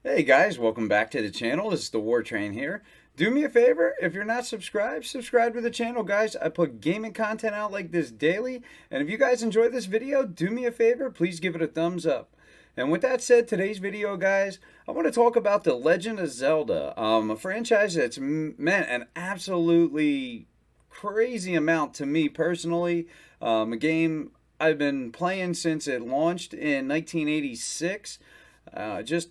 Hey guys, welcome back to the channel. This is the War Train here. Do me a favor, if you're not subscribed, subscribe to the channel, guys. I put gaming content out like this daily, and if you guys enjoy this video, do me a favor, please give it a thumbs up. And with that said, today's video, guys, I want to talk about the Legend of Zelda, a franchise that's meant an absolutely crazy amount to me personally. A game I've been playing since it launched in 1986. Just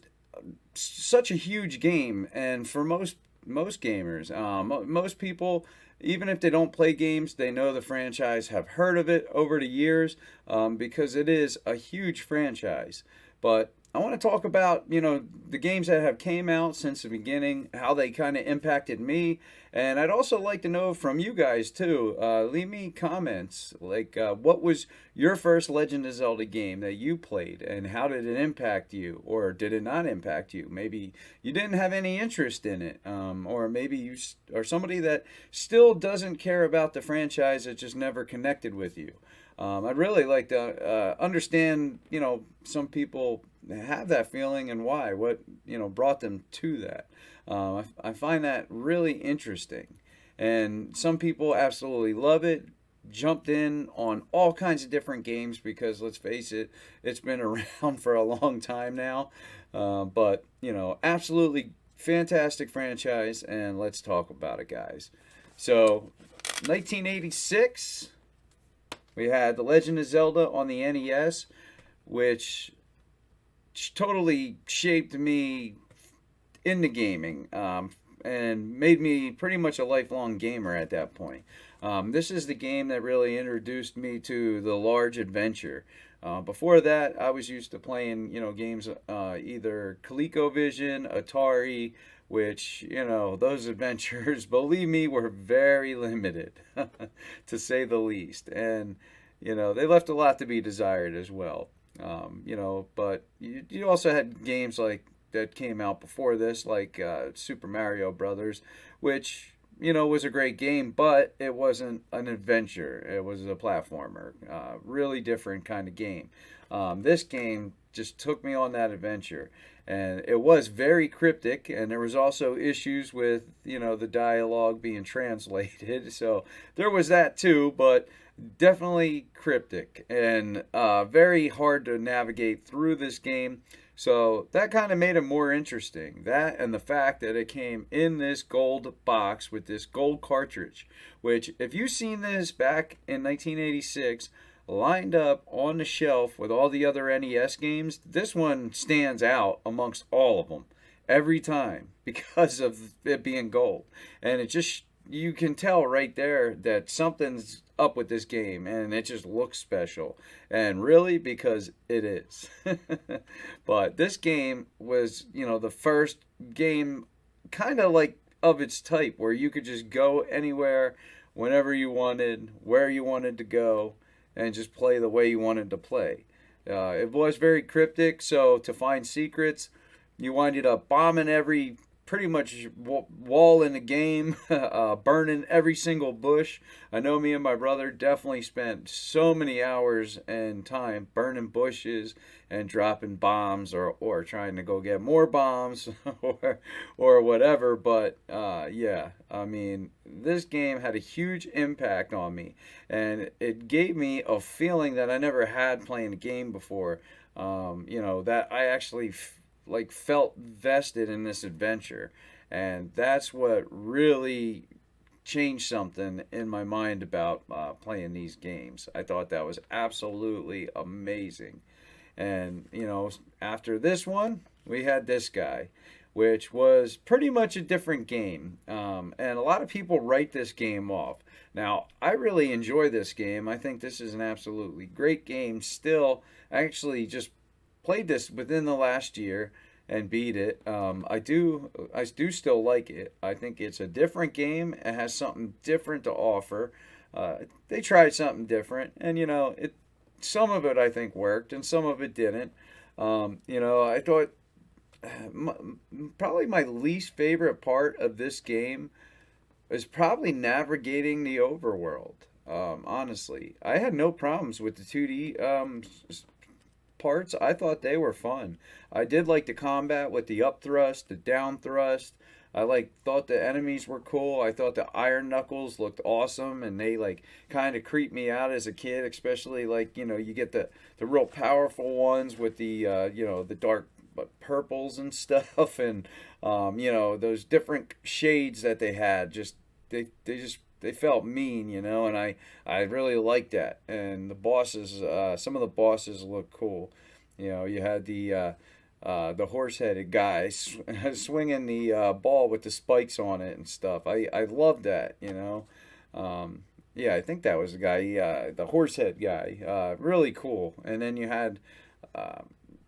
such a huge game, and for most gamers, most people, even if they don't play games, they know the franchise, have heard of it over the years, because it is a huge franchise. But I want to talk about, the games that have came out since the beginning, how they kind of impacted me, and I'd also like to know from you guys too. Leave me comments like, what was your first Legend of Zelda game that you played, and how did it impact you, or did it not impact you? Maybe you didn't have any interest in it, or maybe you are somebody that still doesn't care about the franchise. It just never connected with you. I'd really like to understand, some people have that feeling and why, what, brought them to that. I find that really interesting. And some people absolutely love it, jumped in on all kinds of different games because, let's face it, it's been around for a long time now. But, absolutely fantastic franchise, and let's talk about it, guys. So, 1986. We had The Legend of Zelda on the NES, which totally shaped me into gaming, and made me pretty much a lifelong gamer at that point. This is the game that really introduced me to the large adventure. Before that, I was used to playing, games, either ColecoVision, Atari, which, those adventures, believe me, were very limited, to say the least. And, they left a lot to be desired as well. But you also had games like that came out before this, like Super Mario Brothers, which, was a great game, but it wasn't an adventure. It was a platformer. Really different kind of game. This game just took me on that adventure. And it was very cryptic, and there was also issues with, the dialogue being translated. So there was that too, but definitely cryptic and very hard to navigate through this game. So that kind of made it more interesting. That and the fact that it came in this gold box with this gold cartridge, which, if you've seen this back in 1986, lined up on the shelf with all the other NES games, this one stands out amongst all of them every time because of it being gold. And it just, you can tell right there that something's up with this game, and it just looks special. And really, because it is. But this game was, the first game kind of like of its type where you could just go anywhere, whenever you wanted, where you wanted to go, and just play the way you wanted to play. It was very cryptic, so to find secrets, you winded up bombing every pretty much wall in the game, burning every single bush. I know me and my brother definitely spent so many hours and time burning bushes and dropping bombs, or trying to go get more bombs, or whatever. But yeah, I mean, this game had a huge impact on me, and it gave me a feeling that I never had playing a game before. That I actually like felt vested in this adventure, and that's what really changed something in my mind about playing these games. I thought that was absolutely amazing. And after this one, we had this guy, which was pretty much a different game. And a lot of people write this game off. Now, I really enjoy this game. I think this is an absolutely great game still. I actually just played this within the last year and beat it. I do still like it. I think it's a different game. It has something different to offer. They tried something different, and it. Some of it I think worked, and some of it didn't. I thought my, probably my least favorite part of this game is probably navigating the overworld. Honestly, I had no problems with the 2D parts, I thought they were fun. I did like the combat with the up thrust, the down thrust. I thought the enemies were cool. I thought the iron knuckles looked awesome, and they like kind of creeped me out as a kid, especially like you get the real powerful ones with the the dark purples and stuff, and those different shades that they had. Just they felt mean, and I really liked that. And the bosses, some of the bosses look cool. You had the horse-headed guy swinging the ball with the spikes on it and stuff. I love that. Yeah, I think that was the guy, the horsehead guy. Really cool. And then you had,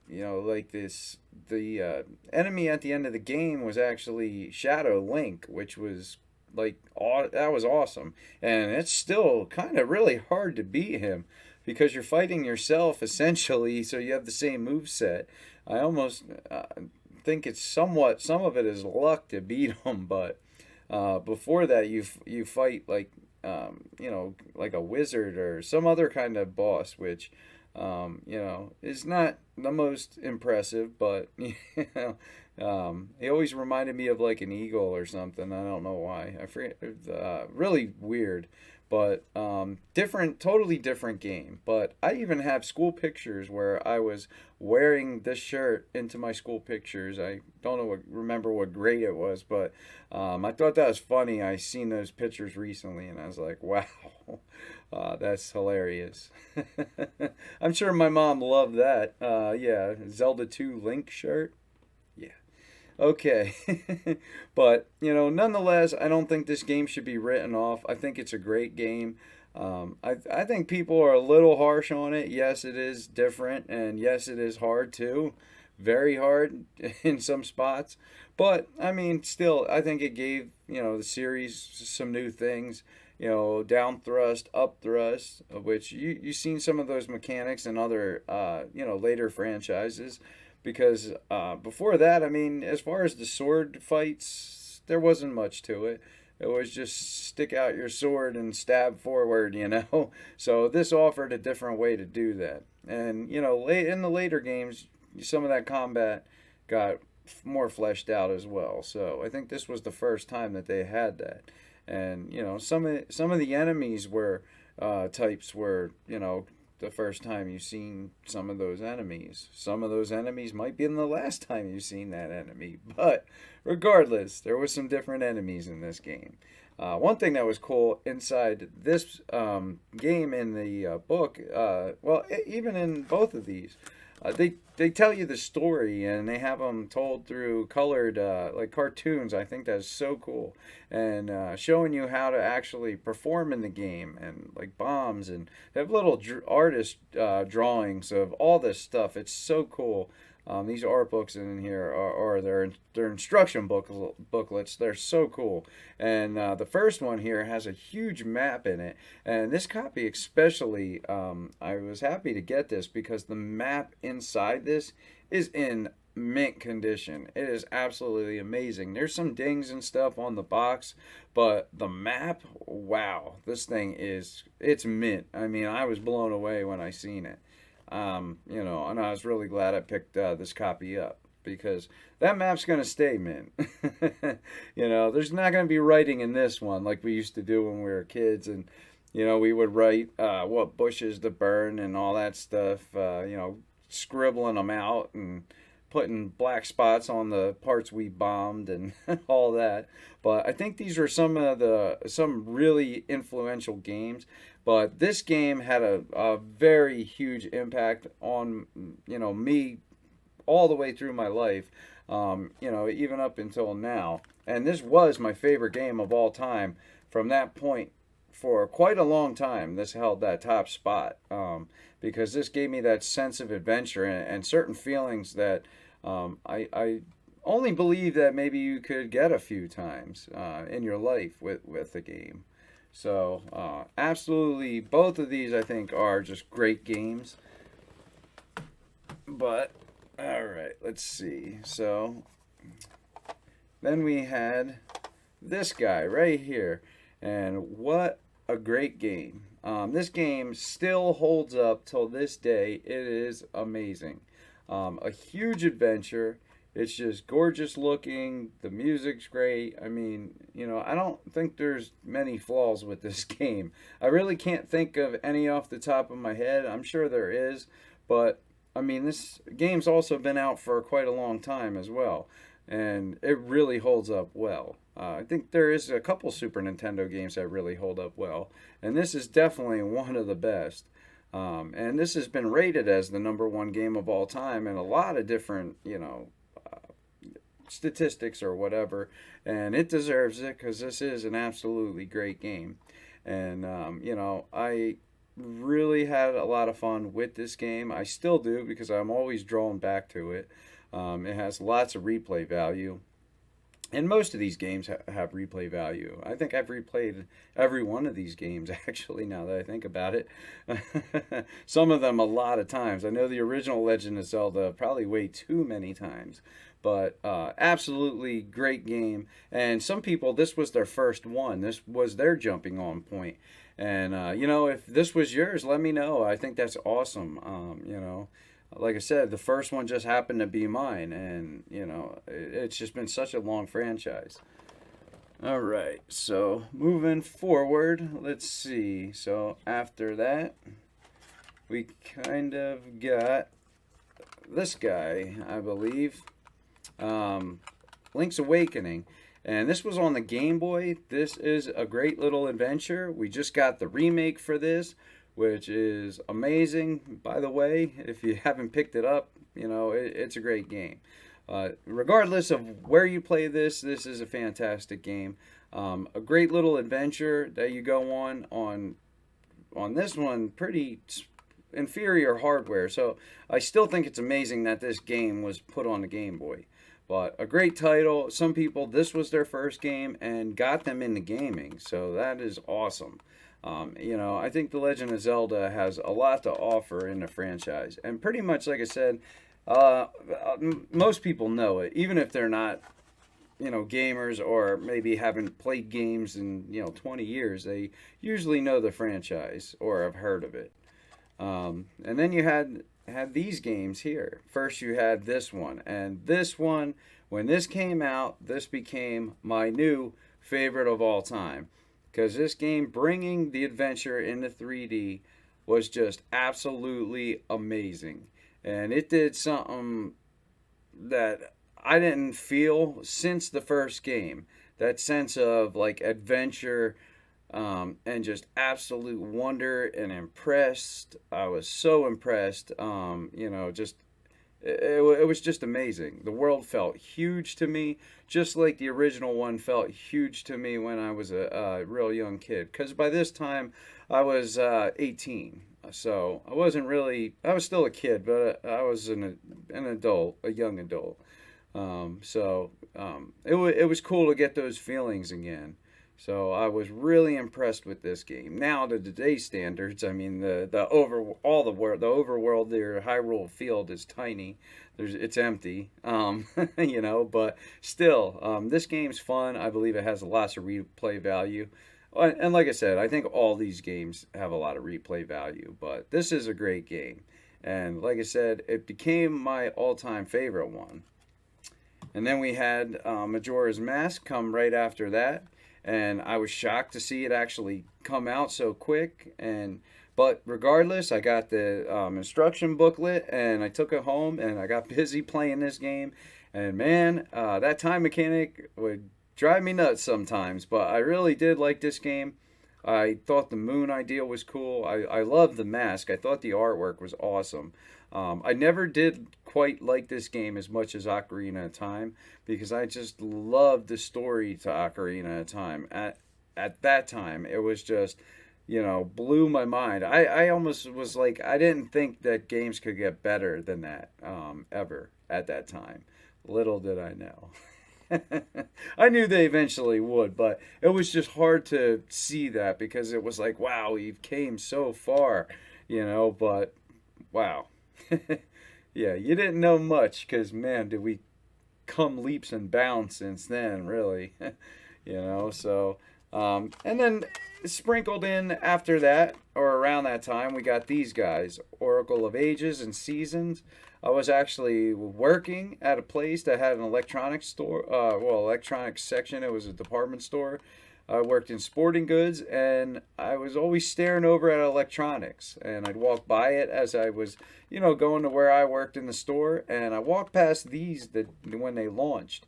like the enemy at the end of the game was actually Shadow Link, which was that was awesome. And it's still kind of really hard to beat him because you're fighting yourself essentially, so you have the same move set. I almost think it's somewhat, some of it is luck to beat him, but before that you fight like a wizard or some other kind of boss, which is not the most impressive, but he always reminded me of like an eagle or something. I don't know why. I forget. Really weird, but totally different game. But I even have school pictures where I was wearing this shirt into my school pictures. I don't remember what grade it was, but I thought that was funny. I seen those pictures recently, and I was like, wow. That's hilarious. I'm sure my mom loved that. Yeah, Zelda 2 Link shirt. Yeah. Okay. But, nonetheless, I don't think this game should be written off. I think it's a great game. I think people are a little harsh on it. Yes, it is different, and yes, it is hard too. Very hard in some spots. But, I mean, still, I think it gave, the series some new things. Down thrust, up thrust, which you've seen some of those mechanics in other, later franchises. Because before that, I mean, as far as the sword fights, there wasn't much to it. It was just stick out your sword and stab forward. So this offered a different way to do that. And, late in the later games, some of that combat got more fleshed out as well. So I think this was the first time that they had that. And some of the enemies were types were the first time you've seen some of those enemies. Some of those enemies might be in the last time you've seen that enemy. But regardless, there was some different enemies in this game. One thing that was cool inside this game in the book, even in both of these, they tell you the story and they have them told through colored like cartoons. I think that's so cool, and showing you how to actually perform in the game and like bombs, and they have little artist drawings of all this stuff. It's so cool. These art books in here are their instruction booklets. They're so cool. And the first one here has a huge map in it. And this copy especially, I was happy to get this because the map inside this is in mint condition. It is absolutely amazing. There's some dings and stuff on the box, but the map, wow, this thing it's mint. I mean, I was blown away when I seen it. And I was really glad I picked this copy up because that map's going to stay mint. There's not going to be writing in this one like we used to do when we were kids, and we would write what bushes to burn and all that stuff, scribbling them out and putting black spots on the parts we bombed and all that. But I think these are some really influential games. But this game had a very huge impact on me all the way through my life, even up until now. And this was my favorite game of all time. From that point, for quite a long time, this held that top spot because this gave me that sense of adventure and certain feelings that I only believe that maybe you could get a few times in your life with the game. So, absolutely, both of these I think are just great games. But, alright, let's see. So, then we had this guy right here. And what a great game. This game still holds up till this day. It is amazing. A huge adventure. It's just gorgeous looking. The music's great. I mean, I don't think there's many flaws with this game. I really can't think of any off the top of my head. I'm sure there is, but I mean, this game's also been out for quite a long time as well, and it really holds up well. I think there is a couple Super Nintendo games that really hold up well, and this is definitely one of the best. And this has been rated as the number one game of all time in a lot of different, statistics or whatever, and it deserves it because this is an absolutely great game. And I really had a lot of fun with this game. I still do because I'm always drawn back to it. It has lots of replay value. And most of these games have replay value. I think I've replayed every one of these games, actually, now that I think about it. Some of them a lot of times. I know the original Legend of Zelda probably way too many times. But absolutely great game. And some people, this was their first one. This was their jumping on point. And, if this was yours, let me know. I think that's awesome. Like I said, the first one just happened to be mine, and it's just been such a long franchise. All right, so moving forward, let's see. So after that, we kind of got this guy, I believe, Link's Awakening. And this was on the Game Boy. This is a great little adventure. We just got the remake for this, which is amazing. By the way, if you haven't picked it up, it's a great game. Regardless of where you play this is a fantastic game. A great little adventure that you go on this one, pretty inferior hardware. So I still think it's amazing that this game was put on the Game Boy. But a great title. Some people, this was their first game and got them into gaming. So that is awesome. I think The Legend of Zelda has a lot to offer in the franchise. And pretty much, like I said, most people know it. Even if they're not, gamers or maybe haven't played games in, 20 years, they usually know the franchise or have heard of it. And then you had these games here. First you had this one. And this one, when this came out, this became my new favorite of all time. Because this game, bringing the adventure into 3D, was just absolutely amazing. And it did something that I didn't feel since the first game. That sense of like adventure and just absolute wonder and impressed. I was so impressed. Just it was just amazing. The world felt huge to me, just like the original one felt huge to me when I was a real young kid. Because by this time, I was 18. So I wasn't really, I was still a kid, but I was an adult, a young adult. It was cool to get those feelings again. So I was really impressed with this game. Now to today's standards, I mean the overworld there, Hyrule Field is tiny. It's empty. But still, this game's fun. I believe it has lots of replay value. And like I said, I think all these games have a lot of replay value, but this is a great game. And like I said, it became my all-time favorite one. And then we had Majora's Mask come right after that. And I was shocked to see it actually come out so quick. But regardless, I got the instruction booklet and I took it home and I got busy playing this game. And man, that time mechanic would drive me nuts sometimes. But I really did like this game. I thought the moon idea was cool. I loved the mask. I thought the artwork was awesome. I never did quite like this game as much as Ocarina of Time because I just loved the story to Ocarina of Time. At that time, it was just, blew my mind. I almost was like, I didn't think that games could get better than that ever at that time. Little did I know. I knew they eventually would, but it was just hard to see that because it was like, wow, we've came so far, but wow. Yeah, you didn't know much because, man, did we come leaps and bounds since then, really. So And then sprinkled in after that, or around that time, we got these guys, Oracle of Ages and Seasons. I was actually working at a place that had an electronics store, electronics section. It was a department store. I worked in sporting goods, and I was always staring over at electronics. And I'd walk by it as I was, going to where I worked in the store. And I walked past these when they launched.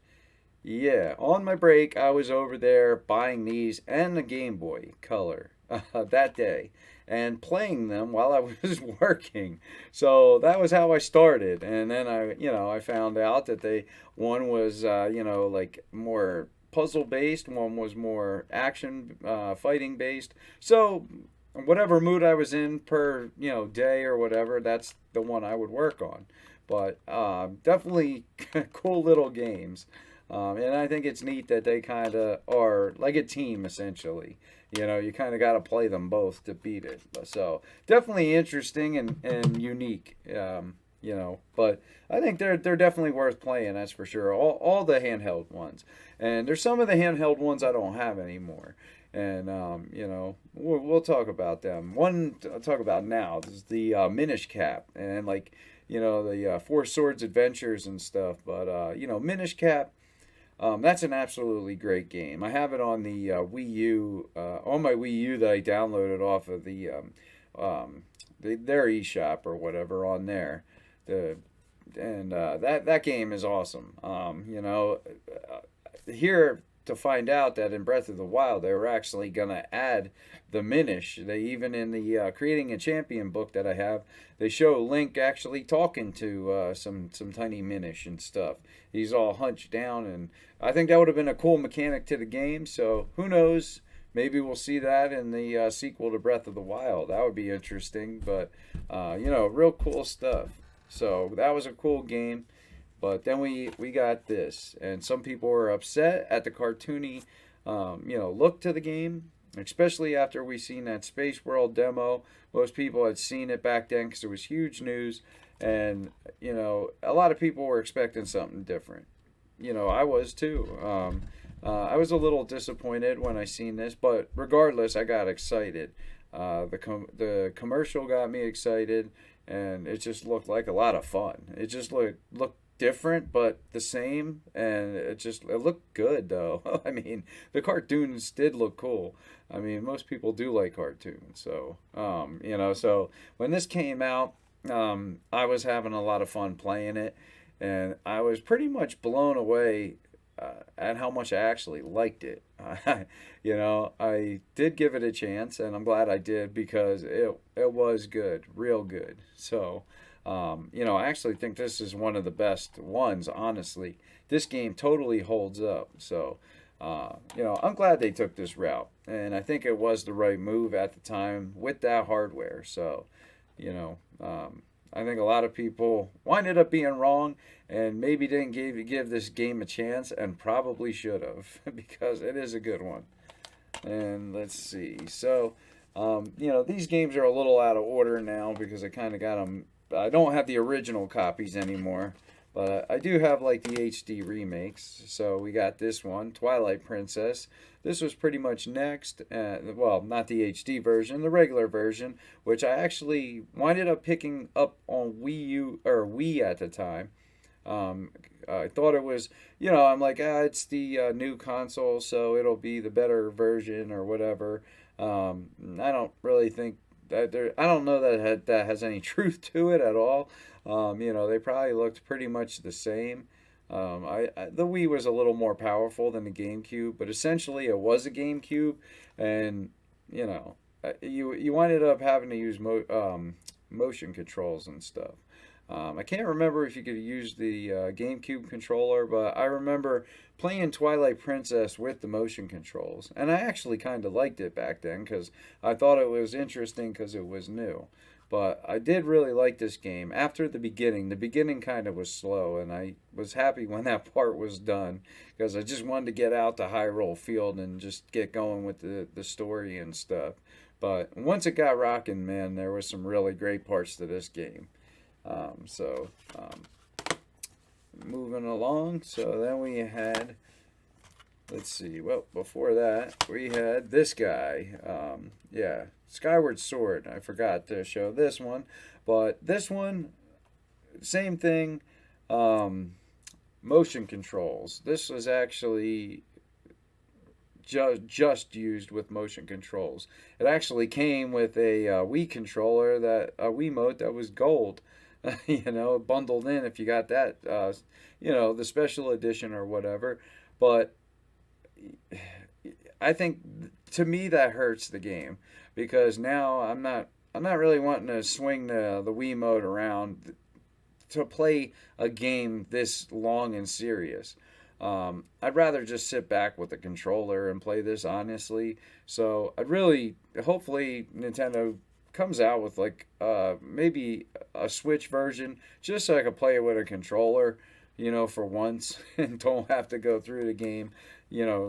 Yeah, on my break, I was over there buying these and the Game Boy Color that day and playing them while I was working. So that was how I started. And then I found out that one was, like more puzzle based, one was more action, fighting based. So whatever mood I was in per, day or whatever, that's the one I would work on. But definitely cool little games. And I think it's neat that they kind of are like a team, essentially. You kind of got to play them both to beat it. So definitely interesting and unique. But I think they're definitely worth playing. That's for sure. All the handheld ones, and there's some of the handheld ones I don't have anymore. And we'll talk about them. One I'll talk about now is the Minish Cap, and like the Four Swords Adventures and stuff. But Minish Cap. That's an absolutely great game. I have it on the Wii U, on my Wii U that I downloaded off of their eShop or whatever on there. That game is awesome. Here to find out that in Breath of the Wild they were actually gonna add the Minish. They even in the Creating a Champion book that I have, they show Link actually talking to some tiny Minish and stuff. He's all hunched down, and I think that would have been a cool mechanic to the game. So who knows? Maybe we'll see that in the sequel to Breath of the Wild. That would be interesting, but real cool stuff. So that was a cool game. But then we got this, and some people were upset at the cartoony, look to the game, especially after we seen that Space World demo. Most people had seen it back then because it was huge news, and a lot of people were expecting something different. I was too. I was a little disappointed when I seen this, but regardless, I got excited. The commercial got me excited, and it just looked like a lot of fun. It just looked different but the same, and it looked good though. I mean, the cartoons did look cool. I mean, most people do like cartoons, so so when this came out, I was having a lot of fun playing it, and I was pretty much blown away at how much I actually liked it. I did give it a chance, and I'm glad I did because it was good, real good. So I actually think this is one of the best ones, honestly. This game totally holds up. So, I'm glad they took this route. And I think it was the right move at the time with that hardware. So, I think a lot of people winded up being wrong and maybe didn't give this game a chance and probably should have because it is a good one. And let's see. So, these games are a little out of order now because I kind of got them. I don't have the original copies anymore, but I do have like the HD remakes. So we got this one, Twilight Princess. This was pretty much next. Not the HD version, the regular version, which I actually winded up picking up on Wii U or Wii at the time. I thought it was, I'm like, it's the new console, so it'll be the better version or whatever. I don't really think I don't know that has any truth to it at all. They probably looked pretty much the same. The Wii was a little more powerful than the GameCube, but essentially it was a GameCube, and you ended up having to use motion controls and stuff. I can't remember if you could use the GameCube controller, but I remember playing Twilight Princess with the motion controls. And I actually kind of liked it back then because I thought it was interesting because it was new. But I did really like this game. After the beginning kind of was slow, and I was happy when that part was done because I just wanted to get out to Hyrule Field and just get going with the story and stuff. But once it got rocking, man, there was some really great parts to this game. Moving along, so then we had let's see. Well, before that, we had this guy. Yeah, Skyward Sword. I forgot to show this one, but this one, same thing. Um, Motion controls. This was actually just used with motion controls. It actually came with a Wii controller, that a Wiimote that was gold. Bundled in if you got that, the special edition or whatever. But I think to me that hurts the game, because now I'm not really wanting to swing the Wiimote around to play a game this long and serious. I'd rather just sit back with the controller and play this honestly. So I'd really, hopefully, Nintendo comes out with like maybe a Switch version, just so I could play it with a controller, for once, and don't have to go through the game,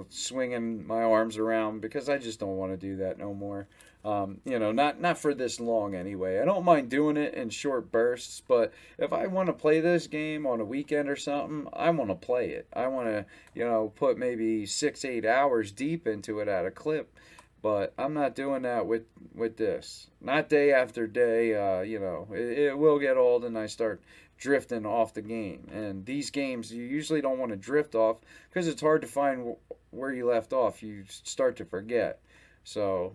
swinging my arms around, because I just don't want to do that no more. Not for this long anyway. I don't mind doing it in short bursts, but if I want to play this game on a weekend or something, I want to play it. I want to, put maybe 6-8 hours deep into it at a clip. But I'm not doing that with this. Not day after day. It will get old, and I start drifting off the game. And these games, you usually don't want to drift off, because it's hard to find where you left off. You start to forget. So,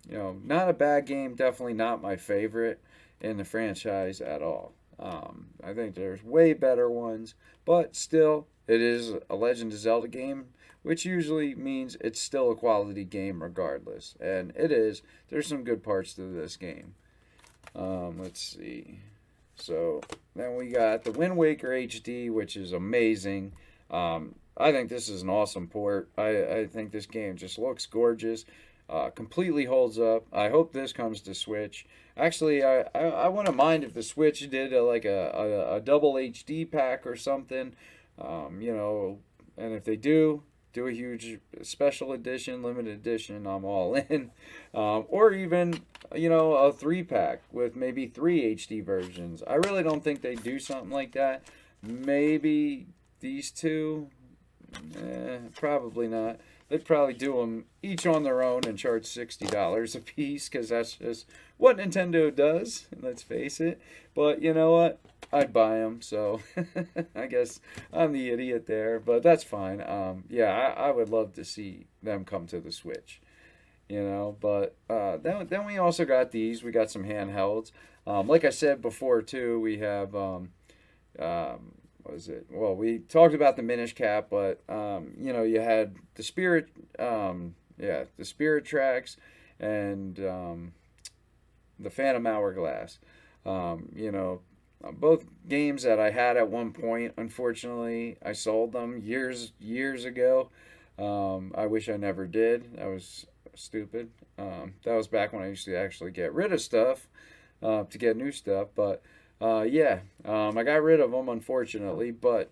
not a bad game. Definitely not my favorite in the franchise at all. I think there's way better ones, but still, it is a Legend of Zelda game, which usually means it's still a quality game regardless. And it is. There's some good parts to this game. Let's see. So then we got the Wind Waker HD, which is amazing. I think this is an awesome port. I think this game just looks gorgeous. Completely holds up. I hope this comes to Switch. Actually, I wouldn't mind if the Switch did a double HD pack or something. And if they do a huge special edition, limited edition, I'm all in. Or even, a 3-pack with maybe 3 HD versions. I really don't think they do something like that. Maybe these two, probably not. They'd probably do them each on their own and charge $60 a piece, because that's just what Nintendo does, let's face it. But you know what? I'd buy them, so I guess I'm the idiot there, but that's fine. I would love to see them come to the Switch, But then we also got these. We got some handhelds. Like I said before, too, we have what is it? Well, we talked about the Minish Cap, but you had the Spirit, the Spirit Tracks, and the Phantom Hourglass. Both games that I had at one point. Unfortunately, I sold them years ago. I wish I never did. That was stupid. That was back when I used to actually get rid of stuff to get new stuff, but. I got rid of them, unfortunately, but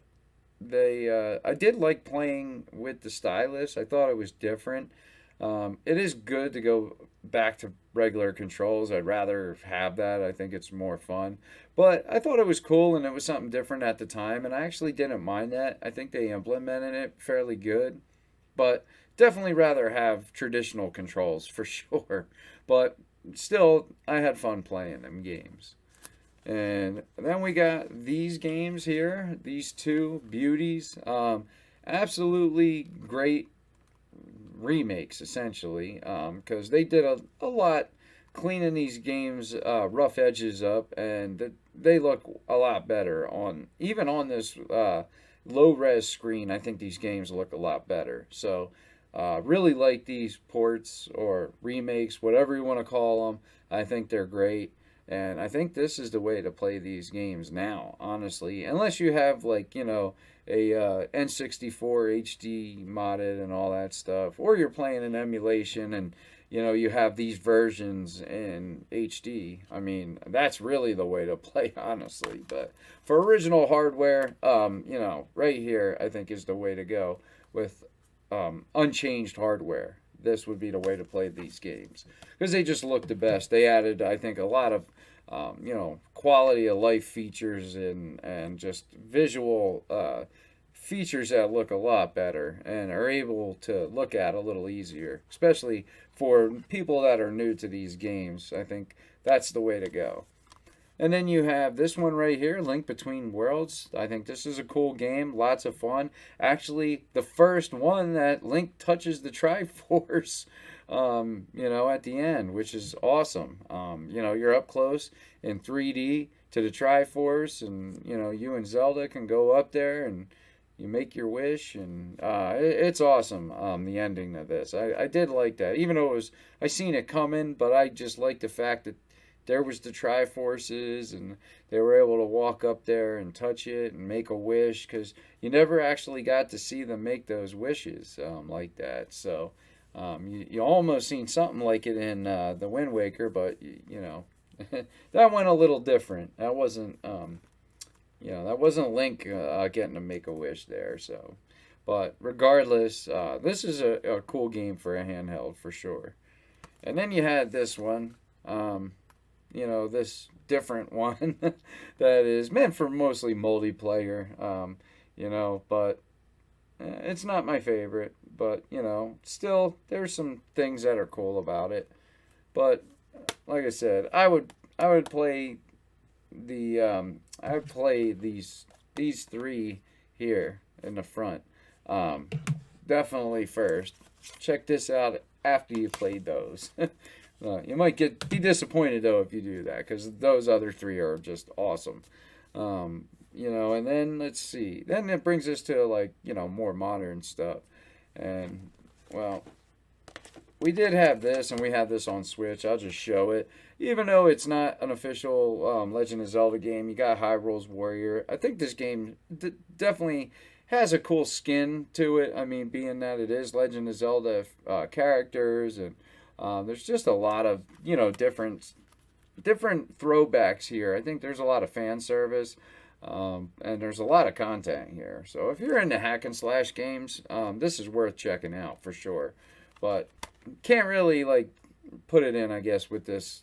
I did like playing with the stylus. I thought it was different. It is good to go back to regular controls. I'd rather have that. I think it's more fun. But I thought it was cool, and it was something different at the time, and I actually didn't mind that. I think they implemented it fairly good. But definitely rather have traditional controls for sure. But still, I had fun playing them games. And then we got these games here, these two beauties. Absolutely great remakes, essentially, because they did a lot cleaning these games' rough edges up, and they look a lot better even on this low res screen. I think these games look a lot better. So, really like these ports or remakes, whatever you want to call them. I think they're great. And I think this is the way to play these games now, honestly. Unless you have, like, a N64 HD modded and all that stuff. Or you're playing an emulation and, you have these versions in HD. I mean, that's really the way to play, honestly. But for original hardware, right here, I think is the way to go with unchanged hardware. This would be the way to play these games, because they just look the best. They added, I think, a lot of quality of life features and just visual features that look a lot better and are able to look at a little easier, especially for people that are new to these games. I think that's the way to go. And then you have this one right here, Link Between Worlds. I think this is a cool game, lots of fun. Actually, the first one that Link touches the Triforce, at the end, which is awesome. You're up close in 3D to the Triforce, and you and Zelda can go up there and you make your wish, and it's awesome. The ending of this, I did like that, even though I seen it coming, but I just like the fact that there was the Triforces, and they were able to walk up there and touch it and make a wish, because you never actually got to see them make those wishes like that. So you almost seen something like it in the Wind Waker, but that went a little different. That wasn't Link getting to make a wish there. So, but regardless, this is a cool game for a handheld for sure. And then you had this one. This different one that is meant for mostly multiplayer, but it's not my favorite. But, still, there's some things that are cool about it. But, like I said, I would play these three here in the front. Definitely first. Check this out after you played those. You might be disappointed though if you do that, because those other three are just awesome. And then let's see. Then it brings us to more modern stuff. And well, we did have this, and we have this on Switch. I'll just show it. Even though it's not an official Legend of Zelda game, you got Hyrule's Warrior. I think this game definitely has a cool skin to it. I mean, being that it is Legend of Zelda characters, and there's just a lot of different throwbacks here. I think there's a lot of fan service, and there's a lot of content here. So if you're into hack and slash games, this is worth checking out for sure. But can't really put it in, I guess, with this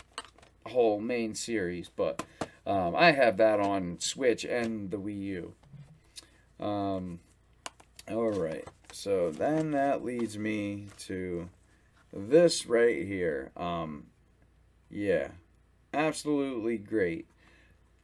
whole main series. But I have that on Switch and the Wii U. All right. So then that leads me to this right here. Yeah, absolutely great.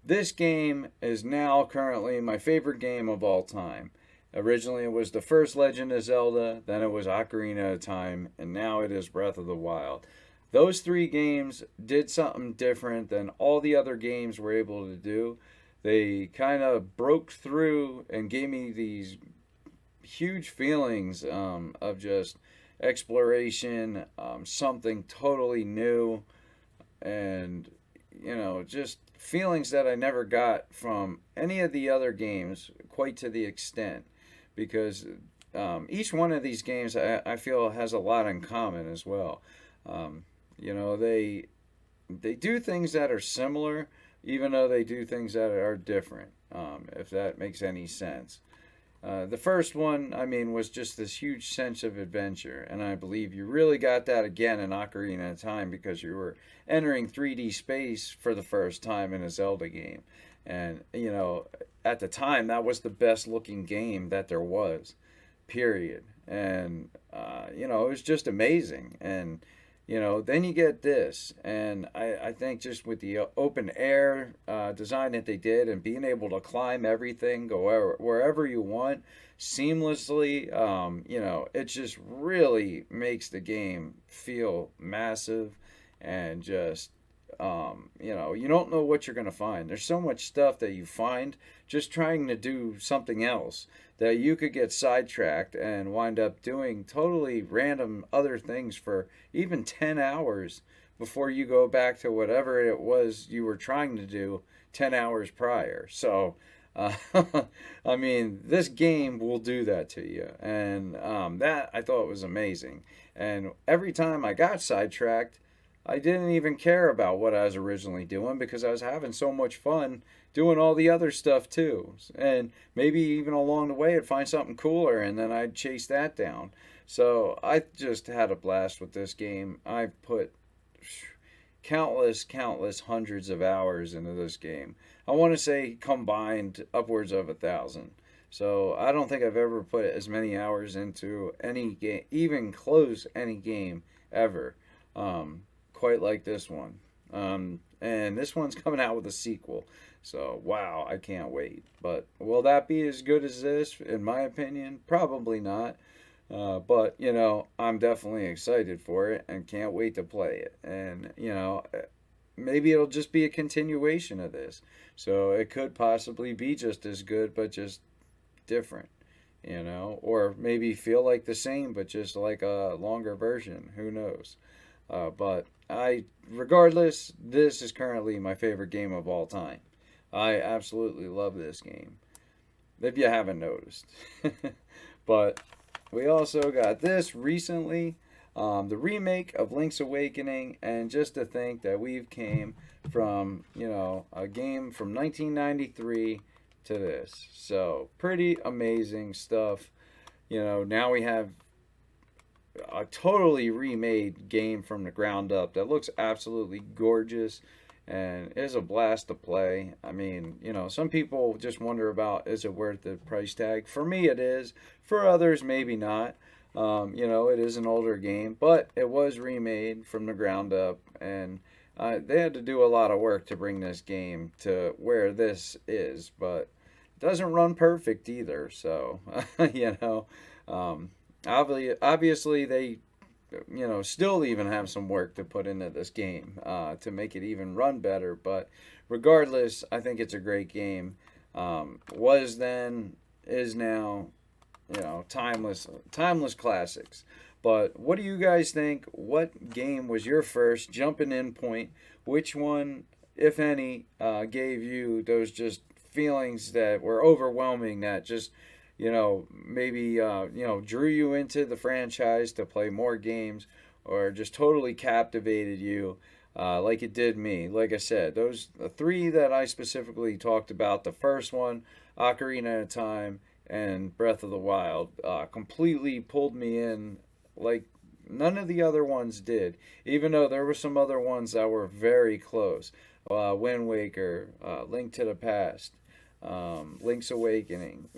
This game is now currently my favorite game of all time. Originally, it was the first Legend of Zelda, then it was Ocarina of Time, and now it is Breath of the Wild. Those three games did something different than all the other games were able to do. They kind of broke through and gave me these huge feelings of just exploration, something totally new, and just feelings that I never got from any of the other games quite to the extent, because each one of these games I feel has a lot in common as well. They do things that are similar, even though they do things that are different, if that makes any sense. The first one, was just this huge sense of adventure, and I believe you really got that again in Ocarina of Time, because you were entering 3D space for the first time in a Zelda game. And, at the time, that was the best looking game that there was, period. And, it was just amazing. And, then you get this, and I think just with the open air design that they did, and being able to climb everything, go wherever you want seamlessly, it just really makes the game feel massive, and just, you don't know what you're going to find. There's so much stuff that you find just trying to do something else, that you could get sidetracked and wind up doing totally random other things for even 10 hours before you go back to whatever it was you were trying to do 10 hours prior. So, this game will do that to you. And that I thought was amazing. And every time I got sidetracked, I didn't even care about what I was originally doing, because I was having so much fun doing all the other stuff too. And maybe even along the way I'd find something cooler, and then I'd chase that down. So I just had a blast with this game. I've put countless hundreds of hours into this game. I want to say combined upwards of 1,000. So I don't think I've ever put as many hours into any game, even close any game ever, quite like this one. And this one's coming out with a sequel. So wow, I can't wait. But will that be as good as this? In my opinion, probably not. But I'm definitely excited for it and can't wait to play it. And maybe it'll just be a continuation of this. So it could possibly be just as good, but just different, or maybe feel like the same, but just like a longer version. Who knows? Regardless, this is currently my favorite game of all time. I absolutely love this game, if you haven't noticed. But we also got this recently, the remake of Link's Awakening, and just to think that we've came from, a game from 1993 to this. So, pretty amazing stuff. Now we have a totally remade game from the ground up that looks absolutely gorgeous and is a blast to play. I mean, some people just wonder about, is it worth the price tag? For me, it is. For others, maybe not. It is an older game, but it was remade from the ground up, and they had to do a lot of work to bring this game to where this is, but it doesn't run perfect either. So, obviously they still even have some work to put into this game to make it even run better. But regardless, I think it's a great game. Was then, is now, timeless classics. But what do you guys think? What game was your first jumping in point? Which one, if any, gave you those just feelings that were overwhelming, that just maybe drew you into the franchise to play more games, or just totally captivated you, like it did me? Like I said, those the three that I specifically talked about. The first one, Ocarina of Time, and Breath of the Wild, completely pulled me in like none of the other ones did. Even though there were some other ones that were very close, Wind Waker, Link to the Past, Link's Awakening.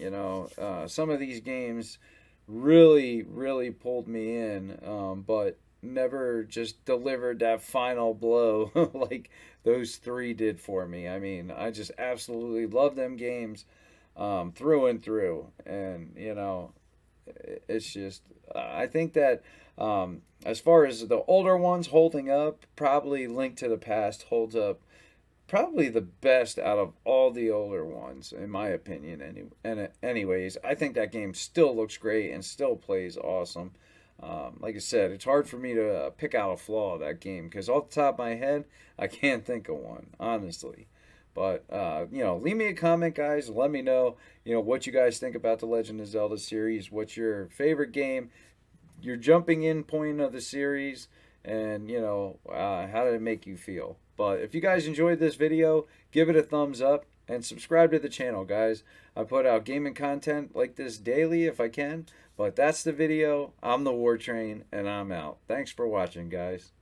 Some of these games really, really pulled me in, but never just delivered that final blow like those three did for me. I mean, I just absolutely love them games, through and through. And, it's just, I think that, as far as the older ones holding up, probably Link to the Past holds up probably the best out of all the older ones, in my opinion. Anyways, I think that game still looks great and still plays awesome. Like I said, it's hard for me to pick out a flaw of that game, because off the top of my head, I can't think of one, honestly. But leave me a comment, guys. Let me know, what you guys think about the Legend of Zelda series. What's your favorite game? Your jumping in point of the series, and how did it make you feel? But if you guys enjoyed this video, give it a thumbs up and subscribe to the channel, guys. I put out gaming content like this daily if I can. But that's the video. I'm the War Train, and I'm out. Thanks for watching, guys.